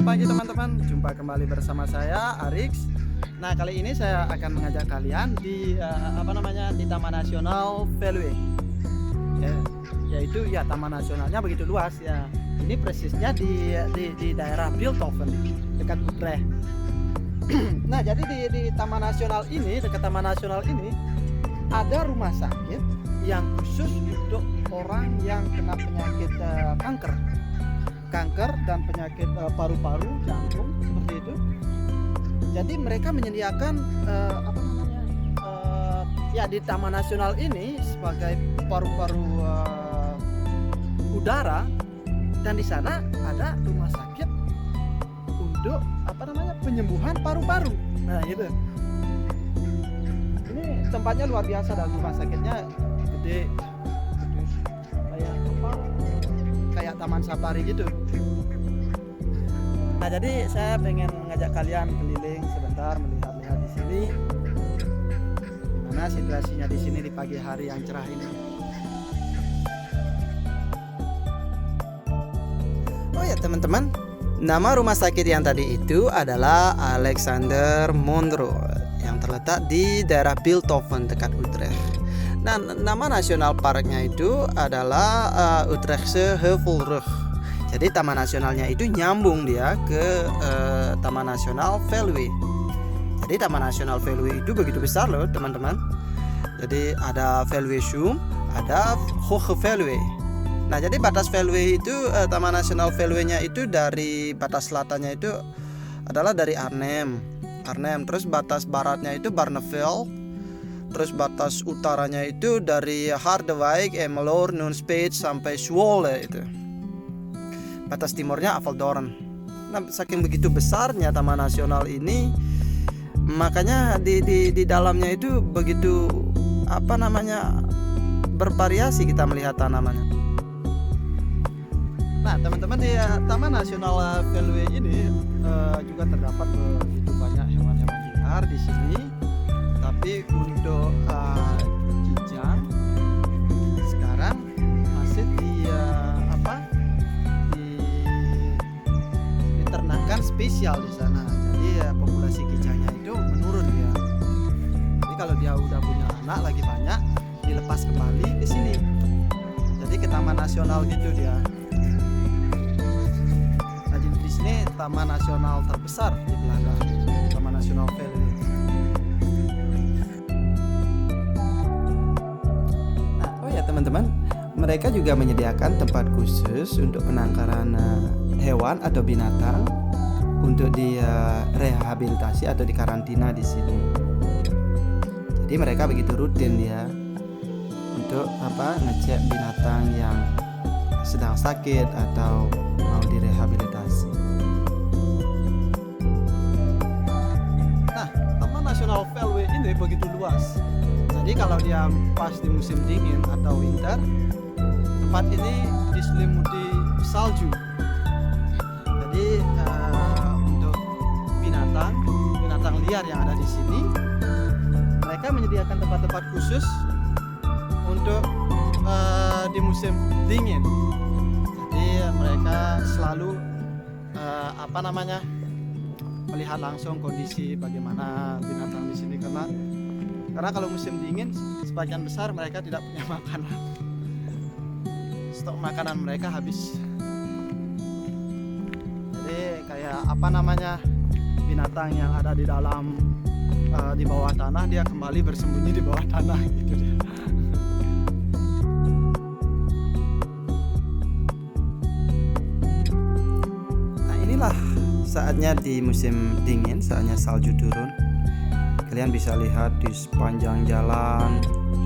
pagi teman-teman, jumpa kembali bersama saya Arix. Nah, kali ini saya akan mengajak kalian di di Taman Nasional Veluwe. Yaitu Taman Nasionalnya begitu luas ya. Ini persisnya di daerah Bilthoven dekat Utrecht. Nah, jadi di Taman Nasional ini, dekat Taman Nasional ini ada rumah sakit yang khusus untuk orang yang kena penyakit kanker dan penyakit paru-paru, jantung seperti itu. Jadi mereka menyediakan di Taman Nasional ini sebagai paru-paru udara, dan di sana ada rumah sakit untuk penyembuhan paru-paru. Nah, gitu. Ini tempatnya luar biasa dan rumah sakitnya gede kayak taman safari gitu. Nah, jadi saya pengen mengajak kalian keliling sebentar, melihat-lihat di sini gimana situasinya di sini di pagi hari yang cerah ini. Oh ya teman-teman, nama rumah sakit yang tadi itu adalah Alexander Monro yang terletak di daerah Bilthoven dekat Utrecht. Nah, nama nasional parknya itu adalah Utrechtse Heuvelrug. Jadi taman nasionalnya itu nyambung dia ke Taman Nasional Veluwe. Jadi Taman Nasional Veluwe itu begitu besar loh teman-teman. Jadi ada Veluwe Zoom, ada Hoge Veluwe. Nah, jadi batas Veluwe itu Taman Nasional Veluwe-nya itu dari batas selatannya itu adalah dari Arnhem. Terus batas baratnya itu Barneveld. Terus batas utaranya itu dari Harderwijk, Emmeloord, Nunspeet sampai Zwolle itu. Batas timurnya Apeldoorn. Nah, saking begitu besarnya Taman Nasional ini, makanya di dalamnya itu begitu bervariasi kita melihat tanamannya. Nah, teman-teman, di Taman Nasional Veluwe ini juga terdapat begitu banyak hewan-hewan liar di sini. Tapi untuk kijang sekarang masih diternakan spesial di sana. Jadi populasi kijangnya itu menurun ya. Jadi kalau dia udah punya anak lagi banyak, dilepas kembali ke sini. Jadi ke Taman Nasional gitu dia. Nah, jadi di sini Taman Nasional terbesar di belakang, Taman Nasional Veluwe. Teman-teman, mereka juga menyediakan tempat khusus untuk penangkaran hewan atau binatang untuk direhabilitasi atau dikarantina di sini. Jadi mereka begitu rutin ya untuk ngecek binatang yang sedang sakit atau mau direhabilitasi. Nah, Taman Nasional Veluwe ini begitu luas. Jadi kalau dia pas di musim dingin atau winter, tempat ini diselimuti salju. Jadi untuk binatang liar yang ada di sini, mereka menyediakan tempat-tempat khusus untuk di musim dingin. Jadi mereka selalu melihat langsung kondisi bagaimana binatang di sini, karena kalau musim dingin sebagian besar mereka tidak punya makanan. Stok makanan mereka habis. Jadi kayak binatang yang ada di dalam di bawah tanah, dia kembali bersembunyi di bawah tanah gitu dia. Nah, inilah saatnya di musim dingin, saatnya salju turun. Kalian bisa lihat di sepanjang jalan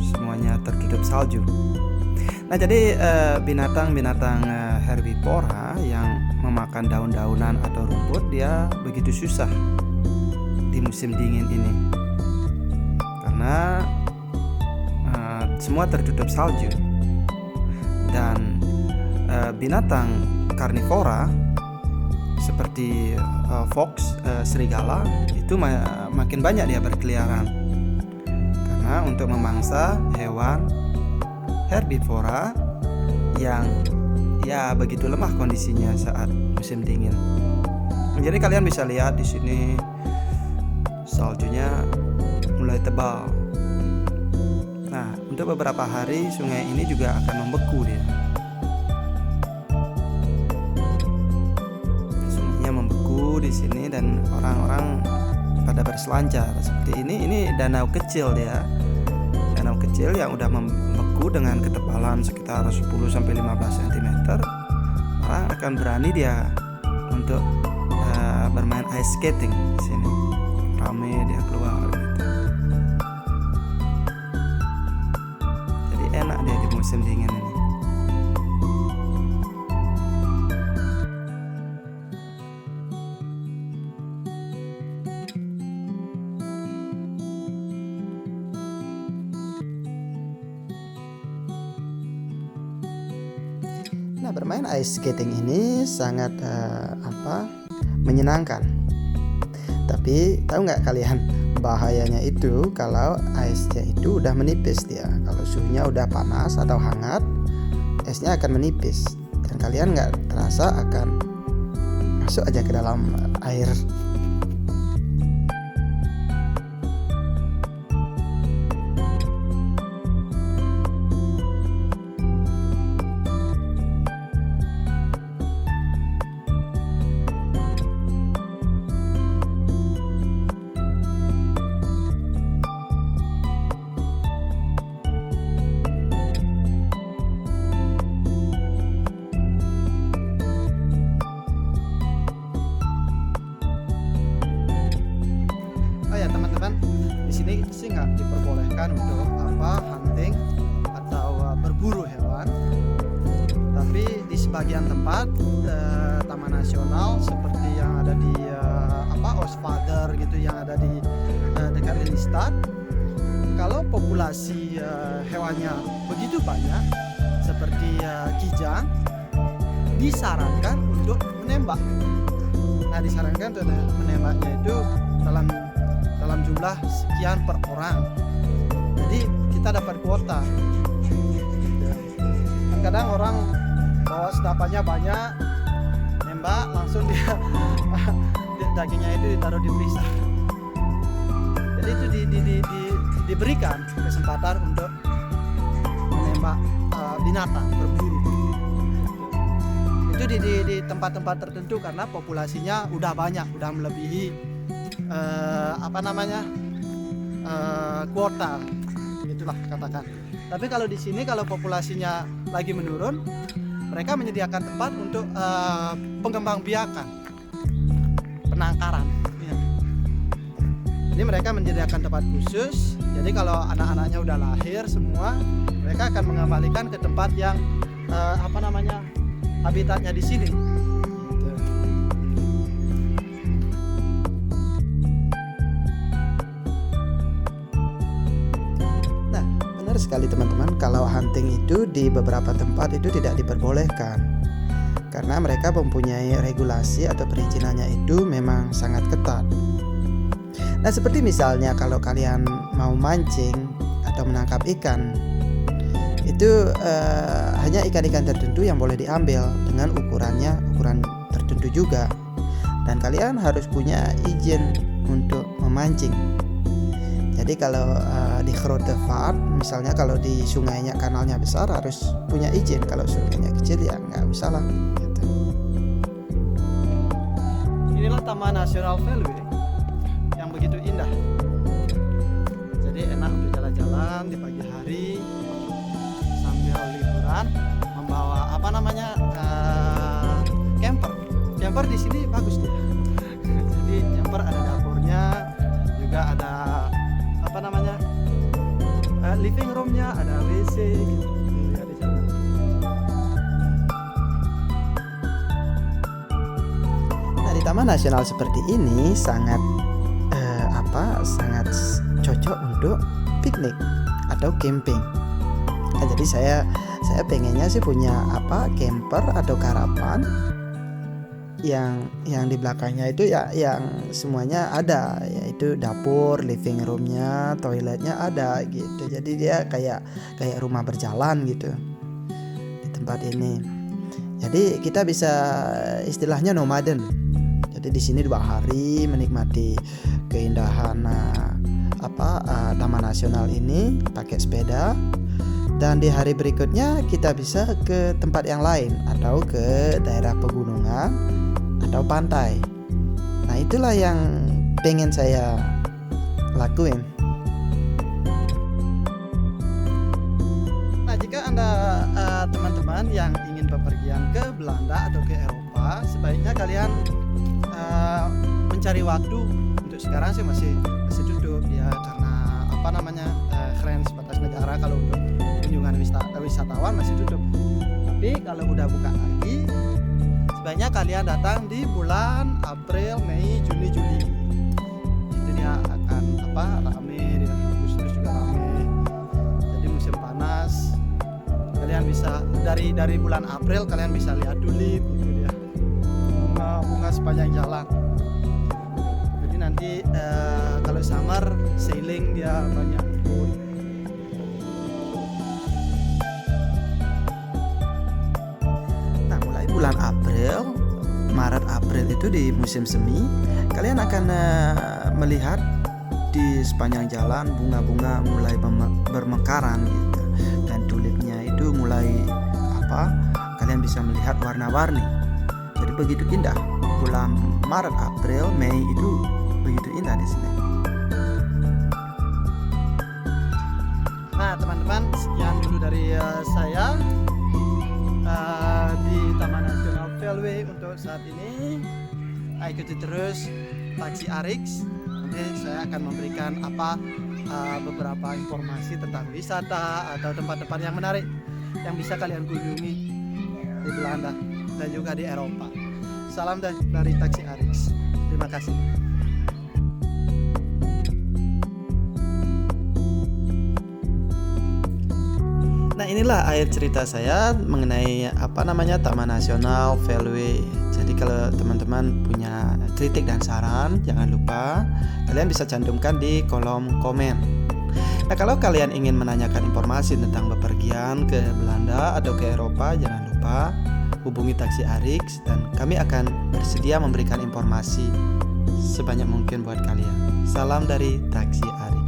semuanya tertutup salju. Nah, jadi binatang-binatang herbivora yang memakan daun-daunan atau rumput, dia begitu susah di musim dingin ini karena semua tertutup salju. Dan binatang karnivora seperti fox, serigala itu makin banyak dia berkeliaran karena untuk memangsa hewan herbivora yang begitu lemah kondisinya saat musim dingin. Jadi kalian bisa lihat di sini saljunya mulai tebal. Nah, untuk beberapa hari sungai ini juga akan membeku dia. Sungainya membeku di sini dan orang-orang pada berselancar seperti ini. Ini danau kecil dia. Danau kecil yang udah membeku dengan ketebalan sekitar 10-15 cm. Orang akan berani dia untuk bermain ice skating di sini. Rame dia keluar gitu. Jadi enak dia di musim dingin ini. Nah, bermain ice skating ini sangat menyenangkan. Tapi tahu nggak kalian bahayanya itu kalau esnya itu udah menipis dia. Kalau suhunya udah panas atau hangat, esnya akan menipis dan kalian nggak terasa akan masuk aja ke dalam air. Teman-teman, di sini sih nggak diperbolehkan untuk hunting atau berburu hewan. Tapi di sebagian tempat taman nasional seperti yang ada di Oostvaarder gitu, yang ada di dekat Lelystad, kalau populasi hewannya begitu banyak seperti kijang, disarankan untuk menembak. Nah, disarankan untuk menembaknya itu dalam jumlah sekian per orang. Jadi kita dapat kuota. Kadang orang bawa senapannya banyak, nembak langsung dia dagingnya itu ditaruh di freezer. Jadi itu diberikan kesempatan untuk menembak binatang, berburu. Itu di tempat-tempat tertentu karena populasinya udah banyak, udah melebihi kuota, itulah katakan. Tapi kalau di sini kalau populasinya lagi menurun, mereka menyediakan tempat untuk pengembangbiakan, penangkaran. Ya. Jadi mereka menyediakan tempat khusus. Jadi kalau anak-anaknya udah lahir semua, mereka akan mengembalikan ke tempat yang habitatnya di sini. Sekali teman-teman, kalau hunting itu di beberapa tempat itu tidak diperbolehkan karena mereka mempunyai regulasi atau perizinannya itu memang sangat ketat. Nah, seperti misalnya kalau kalian mau mancing atau menangkap ikan, itu hanya ikan-ikan tertentu yang boleh diambil dengan ukuran tertentu juga, dan kalian harus punya izin untuk memancing. Jadi kalau di Grote Vaart, misalnya kalau di sungainya kanalnya besar harus punya izin. Kalau sungainya kecil ya nggak usah lah. Gitu. Inilah Taman Nasional Veluwe yang begitu indah. Jadi enak untuk jalan-jalan di pagi hari sambil liburan, membawa camper. Camper di sini bagus dia. Jadi camper ada dapurnya, juga ada living roomnya, ada WC gitu. Lihat di sana. Nah, di Taman Nasional seperti ini sangat cocok untuk piknik atau camping. Nah, jadi saya pengennya sih punya camper atau karavan yang di belakangnya itu ya yang semuanya ada, yaitu dapur, living roomnya, toiletnya ada gitu. Jadi dia kayak rumah berjalan gitu di tempat ini. Jadi kita bisa istilahnya nomaden. Jadi Jadi di sini 2 hari menikmati keindahan Taman Nasional ini pakai sepeda. Dan di hari berikutnya kita bisa ke tempat yang lain atau ke daerah pegunungan atau pantai. Nah, itulah yang pengen saya lakuin. Nah, jika Anda teman-teman yang ingin bepergian ke Belanda atau ke Eropa, sebaiknya kalian mencari waktu. Untuk sekarang sih masih tutup ya, karena keren batas negara. Kalau untuk kunjungan wisatawan masih tutup. Tapi kalau udah buka lagi, sebaiknya kalian datang di bulan April, Mei, Juni, Juli. Itu dia akan rame, di Agustus juga rame. Jadi musim panas. Kalian bisa dari bulan April kalian bisa lihat tulip gitu dia. Bunga sepanjang jalan. Jadi nanti kalau summer sailing dia banyak. Bulan April, Maret April itu di musim semi, kalian akan melihat di sepanjang jalan bunga-bunga mulai bermekaran gitu. Dan tulipnya itu mulai kalian bisa melihat warna-warni. Jadi begitu indah. Bulan Maret, April, Mei itu begitu indah di sini. Nah, teman-teman, sekian dulu dari saya di Taman Nasional Veluwe untuk saat ini. Ikuti terus Taksi Arix. Nanti saya akan memberikan beberapa informasi tentang wisata atau tempat-tempat yang menarik yang bisa kalian kunjungi di Belanda dan juga di Eropa. Salam dari Taksi Arix. Terima kasih. Nah, inilah akhir cerita saya mengenai Taman Nasional Veluwe. Jadi kalau teman-teman punya kritik dan saran, jangan lupa kalian bisa cantumkan di kolom komen. Nah, kalau kalian ingin menanyakan informasi tentang bepergian ke Belanda atau ke Eropa, jangan lupa hubungi Taksi Arix dan kami akan bersedia memberikan informasi sebanyak mungkin buat kalian. Salam dari Taksi Arix.